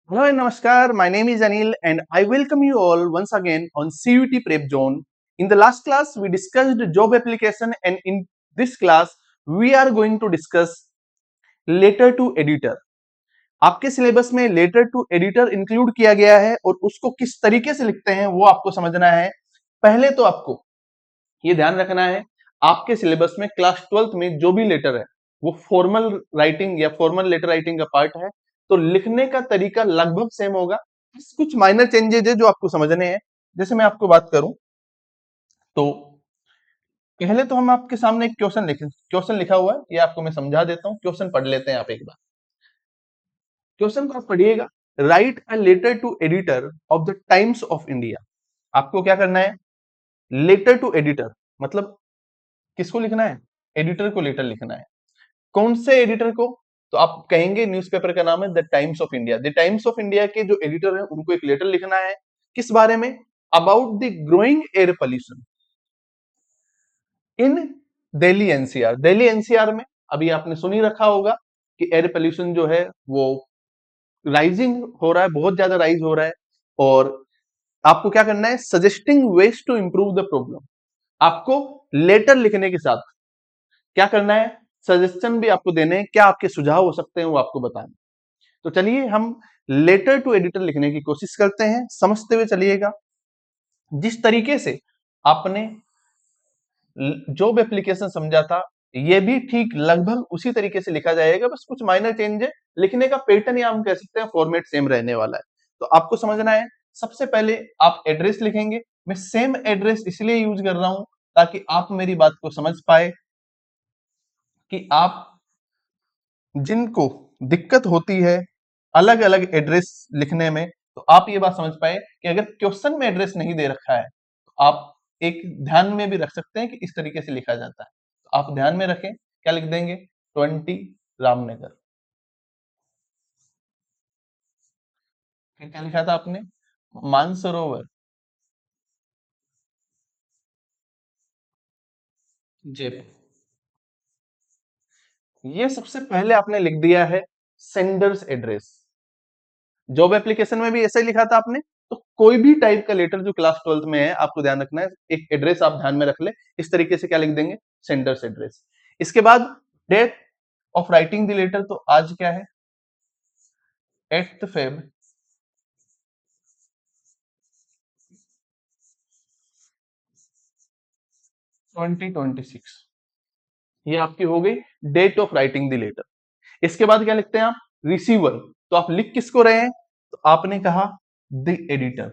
Hello and Namaskar. My name is Anil and I welcome you all once again on CUT Prep Zone. In the last class, we discussed job application, and in this class, we are going to discuss letter to editor. आपके syllabus में letter to editor include किया गया है और उसको किस तरीके से लिखते हैं वो आपको समझना है। पहले तो आपको ये ध्यान रखना है, आपके सिलेबस में क्लास 12th में जो भी लेटर है वो फॉर्मल राइटिंग या फॉर्मल लेटर राइटिंग का पार्ट है, तो लिखने का तरीका लगभग सेम होगा। कुछ माइनर चेंजेस है जो आपको समझने हैं। जैसे मैं आपको बात करूं तो पहले तो हम आपके सामने एक क्वेश्चन लिखा हुआ है, ये आपको मैं समझा देता हूं। क्वेश्चन पढ़ लेते हैं आप एक बार। क्वेश्चन को आप पढ़िएगा। Write a letter to editor of the Times of India. आपको क्या करना है? लेटर टू एडिटर मतलब किसको लिखना है? एडिटर को लेटर लिखना है। कौन से एडिटर को? तो आप कहेंगे न्यूज़पेपर का नाम है the Times of India. The Times of India के जो एडिटर हैं उनको एक लेटर लिखना है। किस बारे में? About the growing air pollution in Delhi NCR. Delhi NCR में अभी आपने सुन ही रखा होगा कि एयर पोल्यूशन जो है वो राइजिंग हो रहा है, बहुत ज्यादा राइज हो रहा है। और आपको क्या करना है? Suggesting ways to improve the problem. आपको लेटर लिखने के साथ क्या करना है? सजेशन भी आपको देने हैं, क्या आपके सुझाव हो सकते हैं वो आपको बताना। तो चलिए हम लेटर टू एडिटर लिखने की कोशिश करते हैं, समझते हुए चलिएगा। जिस तरीके से आपने जॉब एप्लीकेशन समझा था, ये भी ठीक लगभग उसी तरीके से लिखा जाएगा, बस कुछ माइनर चेंज है। लिखने का पैटर्न या हम कह सकते हैं फॉर्मेट सेम रहने वाला है। तो आपको समझना है, सबसे पहले आप एड्रेस लिखेंगे। मैं सेम एड्रेस इसलिए यूज कर रहा हूं ताकि आप मेरी बात को समझ पाए कि आप जिनको दिक्कत होती है अलग अलग एड्रेस लिखने में, तो आप ये बात समझ पाए कि अगर क्वेश्चन में एड्रेस नहीं दे रखा है तो आप एक ध्यान में भी रख सकते हैं कि इस तरीके से लिखा जाता है। तो आप ध्यान में रखें, क्या लिख देंगे? 20 रामनगर। फिर क्या लिखा था आपने? मानसरोवर जयपुर। ये सबसे पहले आपने लिख दिया है सेंडर्स एड्रेस। जॉब एप्लीकेशन में भी ऐसा ही लिखा था आपने। तो कोई भी टाइप का लेटर जो क्लास 12th में है आपको ध्यान रखना है, एक एड्रेस आप ध्यान में रख ले। इस तरीके से क्या लिख देंगे? Sender's address. इसके बाद date of writing the letter, तो आज क्या है? 8th Feb 2026। ये आपकी हो गई date of writing the letter. इसके बाद क्या लिखते हैं आप? रिसीवर। तो आप लिख किसको रहे हैं? तो आपने कहा द एडिटर।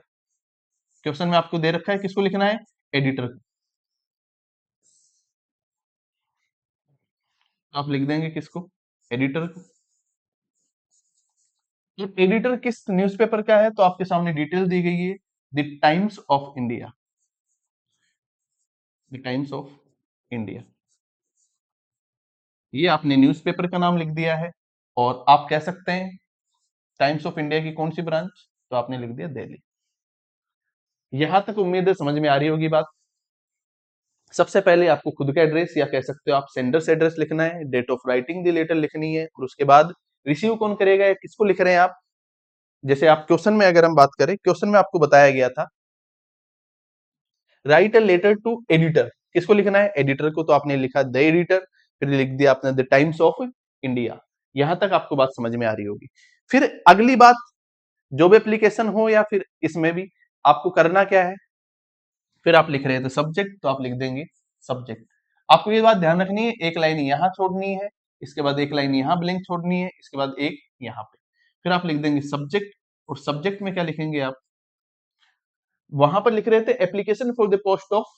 क्वेश्चन में आपको दे रखा है किसको लिखना है? एडिटर को। आप लिख देंगे किसको? एडिटर को। तो एडिटर किस न्यूज़पेपर का है? तो आपके सामने डिटेल दी गई है, the Times of India. The Times of India, ये आपने न्यूज़पेपर का नाम लिख दिया है। और आप कह सकते हैं टाइम्स ऑफ इंडिया की कौन सी ब्रांच? तो आपने लिख दिया दिल्ली। यहां तक उम्मीद है समझ में आ रही होगी बात। सबसे पहले आपको खुद का एड्रेस या कह सकते हो आप सेंडर्स एड्रेस लिखना है, date of writing the letter लिखनी है, और उसके बाद रिसीव कौन करेगा या किसको लिख रहे हैं आप। जैसे आप क्वेश्चन में अगर हम बात करें, क्वेश्चन में आपको बताया गया था write a letter to editor. किसको लिखना है? एडिटर को। तो आपने लिखा द एडिटर, फिर लिख दिया आपने द टाइम्स ऑफ इंडिया। यहां तक आपको बात समझ में आ रही होगी। फिर अगली बात, जॉब एप्लीकेशन हो या फिर इसमें भी आपको करना क्या है? फिर आप लिख रहे थे सब्जेक्ट, तो आप लिख देंगे सब्जेक्ट। आपको ये बात ध्यान रखनी है, एक लाइन यहां छोड़नी है, इसके बाद एक लाइन यहां ब्लैंक छोड़नी है, इसके बाद एक यहां पे। फिर आप लिख देंगे सब्जेक्ट। और सब्जेक्ट में क्या लिखेंगे आप? वहां पर लिख रहे थे application for the post of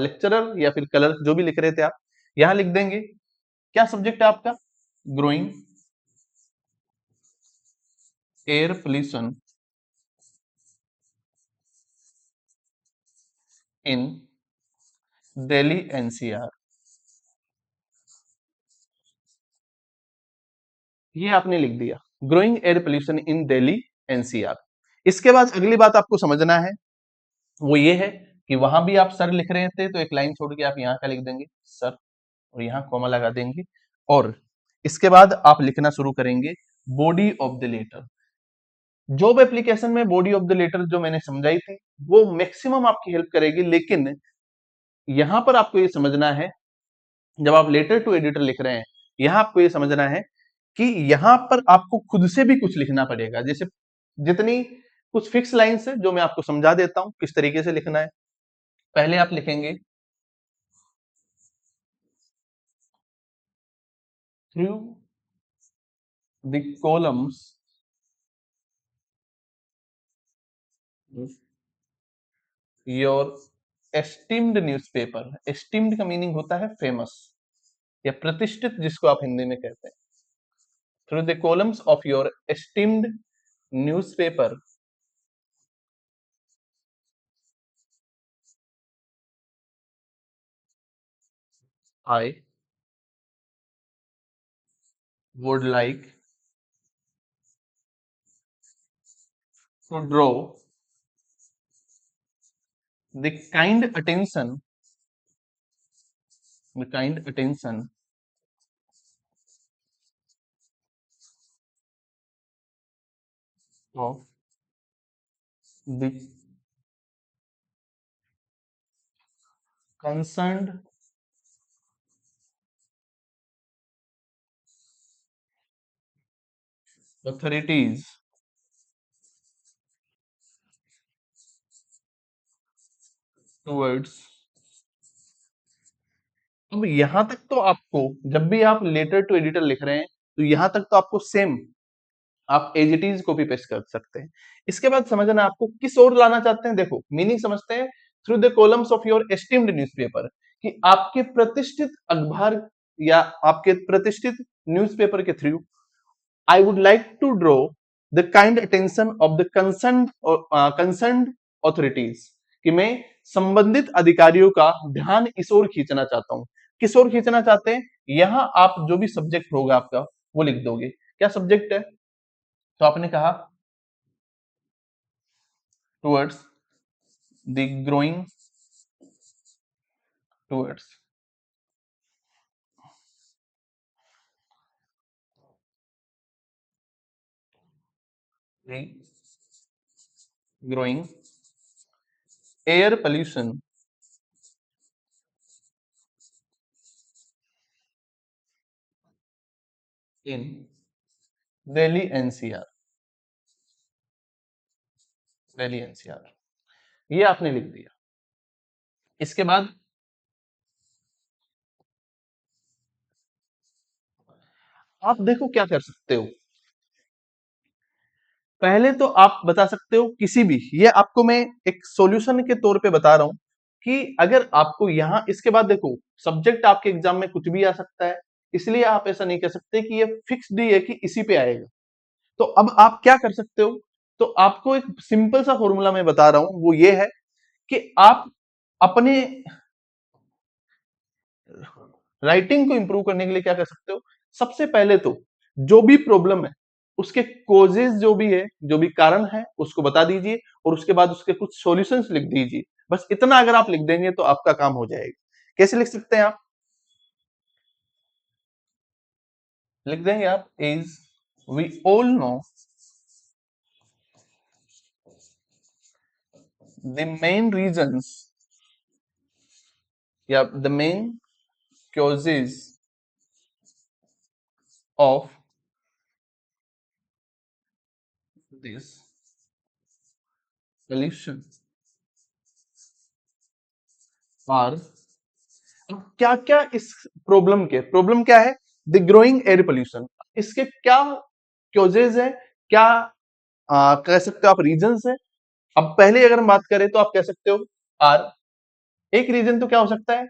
lecturer या फिर कलर, जो भी लिख रहे थे आप, यहां लिख देंगे क्या सब्जेक्ट है आपका? Growing air pollution in Delhi NCR. ये आपने लिख दिया, growing air pollution in Delhi NCR. इसके बाद अगली बात आपको समझना है, वो ये है कि वहां भी आप सर लिख रहे थे, तो एक लाइन छोड़ के आप यहाँ का लिख देंगे सर, और यहाँ कॉमा लगा देंगे। और इसके बाद आप लिखना शुरू करेंगे body of the letter. Job application में बॉडी ऑफ द लेटर जो मैंने समझाई थी वो मैक्सिमम आपकी हेल्प करेगी, लेकिन यहां पर आपको ये समझना है, जब आप लेटर टू एडिटर लिख रहे हैं, यहां आपको ये समझना है कि यहां पर आपको खुद से भी कुछ लिखना पड़ेगा। जैसे जितनी कुछ फिक्स लाइंस है जो मैं आपको समझा देता हूं किस तरीके से लिखना है। पहले आप लिखेंगे through the columns your esteemed newspaper. Esteemed का मीनिंग होता है फेमस या प्रतिष्ठित, जिसको आप हिंदी में कहते हैं। Through the columns of your esteemed newspaper I would like to draw the kind attention of the concerned authorities towards। अब यहां तक तो आपको, जब भी आप लेटर टू एडिटर लिख रहे हैं तो यहां तक तो आपको सेम आप as it is copy paste कर सकते हैं। इसके बाद समझना आपको किस ओर लाना चाहते हैं। देखो मीनिंग समझते हैं। Through the columns of your esteemed newspaper, कि आपके प्रतिष्ठित अखबार या आपके प्रतिष्ठित न्यूज़पेपर के through I would like to draw the kind attention of the concerned authorities, कि मैं संबंधित अधिकारियों का ध्यान इस ओर खींचना चाहता हूं। किस ओर खींचना चाहते हैं? यहां आप जो भी सब्जेक्ट होगा आपका वो लिख दोगे। क्या सब्जेक्ट है? तो आपने कहा towards the growing, towards the growing air pollution in Delhi NCR. Delhi NCR ये आपने लिख दिया। इसके बाद आप देखो क्या कर सकते हो। पहले तो आप बता सकते हो किसी भी, ये आपको मैं एक सॉल्यूशन के तौर पे बता रहा हूं कि अगर आपको यहां, इसके बाद देखो सब्जेक्ट आपके एग्जाम में कुछ भी आ सकता है, इसलिए आप ऐसा नहीं कह सकते कि ये फिक्स्ड ही है कि इसी पे आएगा। तो अब आप क्या कर सकते हो, तो आपको एक सिंपल सा फॉर्मूला मैं बता रहा हूं, वो ये है कि आप अपने राइटिंग को इंप्रूव करने के लिए क्या कर सकते हो। सबसे पहले तो जो भी प्रॉब्लम है उसके कोजेज जो भी है, जो भी कारण है उसको बता दीजिए, और उसके बाद उसके कुछ सॉल्यूशंस लिख दीजिए। बस इतना अगर आप लिख देंगे तो आपका काम हो जाएगा। कैसे लिख सकते हैं आप? लिख देंगे आप as we all know the main reasons या the main causes of this pollution are। क्या क्या इस प्रॉब्लम क्या है? The growing air pollution. इसके क्या क्योजेज है, क्या कह सकते हो आप रीजंस है। अब पहले अगर हम बात करें तो आप कह सकते हो आर। एक रीजन तो क्या हो सकता है?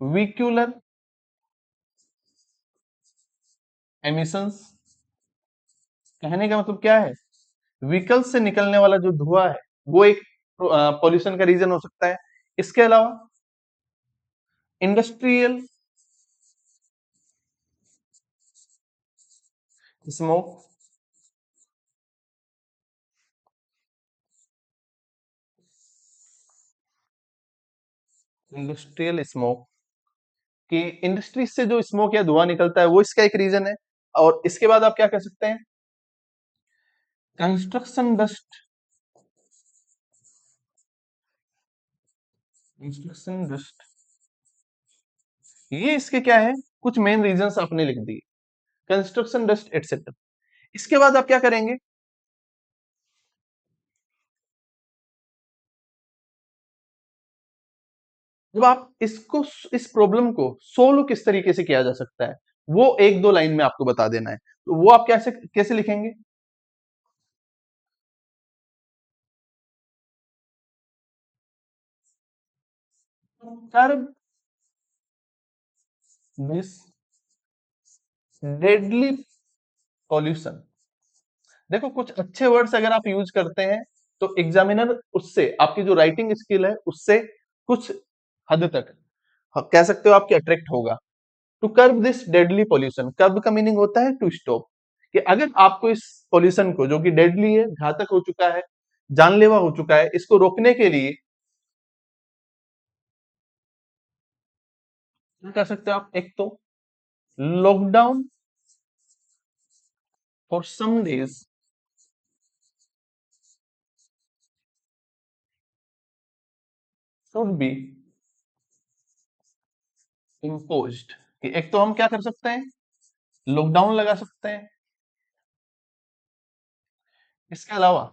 Vehicular emissions. कहने का मतलब क्या है? व्हीकल से निकलने वाला जो धुआं है वो एक पॉल्यूशन का रीजन हो सकता है। इसके अलावा इंडस्ट्रियल स्मोक। इंडस्ट्रियल स्मोक कि इंडस्ट्री से जो स्मोक या धुआं निकलता है वो इसका एक रीजन है। और इसके बाद आप क्या कह सकते हैं? कंस्ट्रक्शन डस्ट, कंस्ट्रक्शन डस्ट, ये इसके क्या है, कुछ मेन रीजंस आपने लिख दिए, कंस्ट्रक्शन डस्ट एटसेट्रा। इसके बाद आप क्या करेंगे, जब आप इसको, इस प्रॉब्लम को सोल्व किस तरीके से किया जा सकता है, वो एक दो लाइन में आपको बता देना है, तो वो आप कैसे कैसे लिखेंगे। Curve this deadly pollution. देखो कुछ अच्छे वर्ड्स अगर आप यूज करते हैं तो एग्जामिनर उससे, आपकी जो राइटिंग स्किल है उससे कुछ हद तक, कह सकते हो आपके अट्रैक्ट होगा। To curb this deadly pollution, curb का मीनिंग होता है टू स्टॉप, कि अगर आपको इस पॉल्यूशन को, जो कि डेडली है, घातक हो चुका है, जानलेवा हो चुका है, इसको रोकने के लिए क्या कर सकते हो आप, एक तो lockdown for some days should be imposed, कि एक तो हम क्या कर सकते हैं, लॉकडाउन लगा सकते हैं। इसके अलावा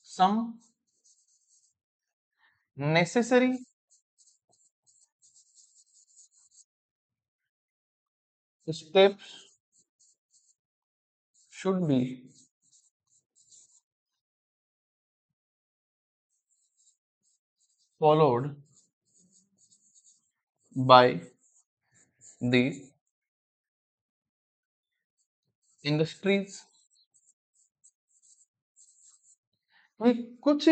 some necessary steps should be followed by the industries, कि कुछ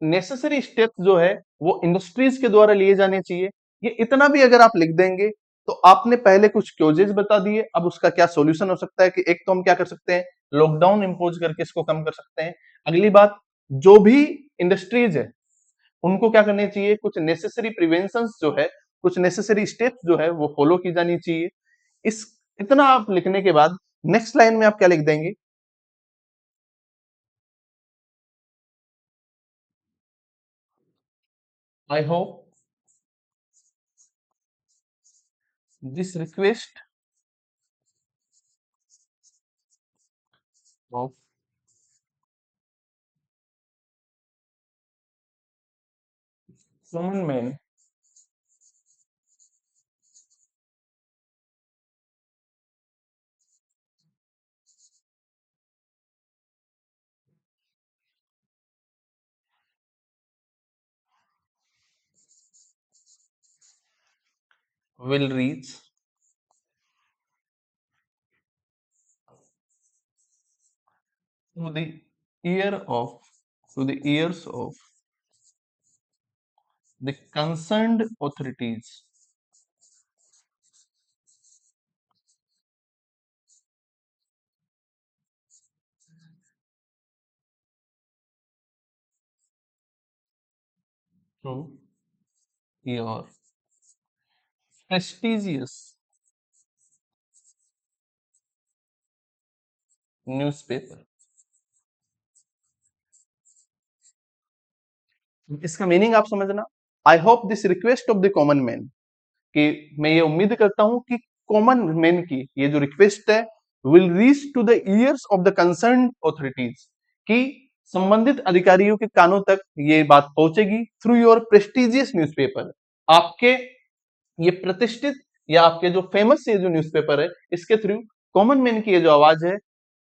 नेसेसरी स्टेप्स जो है वो इंडस्ट्रीज के द्वारा लिए जाने चाहिए। ये इतना भी अगर आप लिख देंगे तो आपने पहले कुछ क्योजेज बता दिए, अब उसका क्या सॉल्यूशन हो सकता है, कि एक तो हम क्या कर सकते हैं, लॉकडाउन इंपोज करके इसको कम कर सकते हैं। अगली बात, जो भी इंडस्ट्रीज है उनको क्या करने चाहिए, कुछ नेसेसरी प्रिवेंशंस जो है, कुछ नेसेसरी स्टेप्स जो है वो फॉलो की जानी चाहिए। इस इतना आप लिखने के बाद नेक्स्ट लाइन में आप क्या लिख देंगे, I hope this request of common man will reach to the ear of to the ears of the concerned authorities through your prestigious newspaper। इसका मीनिंग आप समझना, I hope this request of the common man, कि मैं ये उम्मीद करता हूं कि कॉमन मैन की ये जो रिक्वेस्ट है will reach to the ears of the concern authorities, कि संबंधित अधिकारियों के कानों तक ये बात पहुंचेगी थ्रू योर प्रेस्टिजियस न्यूज़पेपर, आपके ये प्रतिष्ठित या आपके जो फेमस ये जो न्यूज़पेपर है इसके थ्रू कॉमन मैन की ये जो आवाज है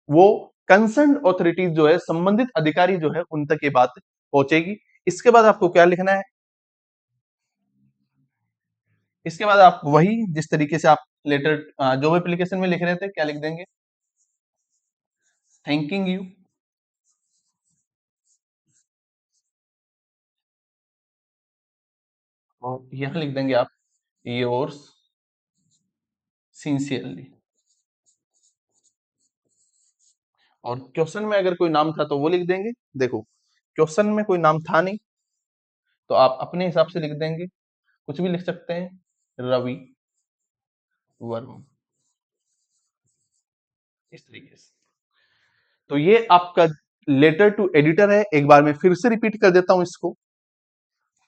वो कंसर्न ऑथोरिटीज जो है, संबंधित अधिकारी जो है, उन तक ये बात पहुंचेगी। इसके बाद आपको क्या लिखना है, इसके बाद आप वही जिस तरीके से आप लेटर जॉब एप्लीकेशन में लिख रहे थे, क्या लिख देंगे, थैंकिंग यू, और यहां लिख देंगे आप योर्स सिंसियरली। और क्वेश्चन में अगर कोई नाम था तो वो लिख देंगे। देखो क्वेश्चन में कोई नाम था नहीं तो आप अपने हिसाब से लिख देंगे, कुछ भी लिख सकते हैं, रवि वर्मा। इस तरीके से। तो ये आपका लेटर टू एडिटर है। एक बार मैं फिर से रिपीट कर देता हूं इसको।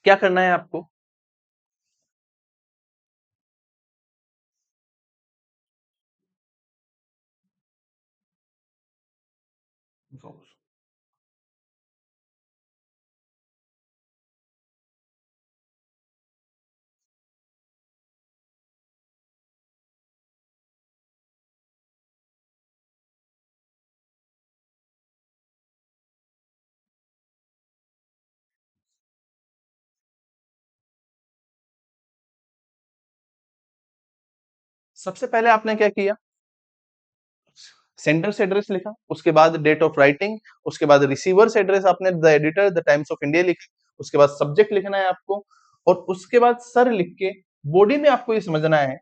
क्या करना है आपको, सबसे पहले आपने क्या किया, सेंडर्स एड्रेस लिखा, उसके बाद डेट ऑफ राइटिंग, उसके बाद रिसीवर्स एड्रेस आपने the editor the Times of India लिख, उसके बाद सब्जेक्ट लिखना है आपको, और उसके बाद सर लिख के बॉडी में आपको ये समझना है।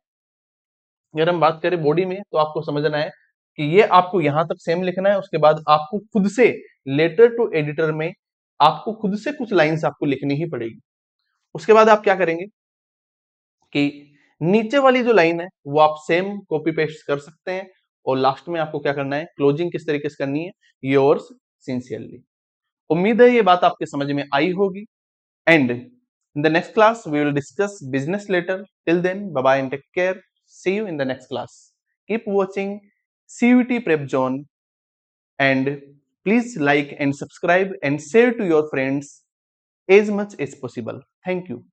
अगर हम बात करें बॉडी में तो आपको समझना है कि ये आपको यहां तक सेम लिखना है। उसके बाद आपको खुद से लेटर टू एडिटर में आपको खुद से कुछ लाइंस आपको लिखनी ही पड़ेगी। उसके बाद आप क्या करेंगे कि नीचे वाली जो लाइन है वो आप सेम कॉपी पेस्ट कर सकते हैं, और लास्ट में आपको क्या करना है, क्लोजिंग किस तरीके से करनी है, योर्स सिंसियरली। उम्मीद है ये बात आपके समझ में आई होगी। And in the next class we will discuss business letter. Till then bye bye and take care. See you in the next class. Keep watching CUET Prep Zone, and please like and subscribe and share to your friends as much as possible. Thank you.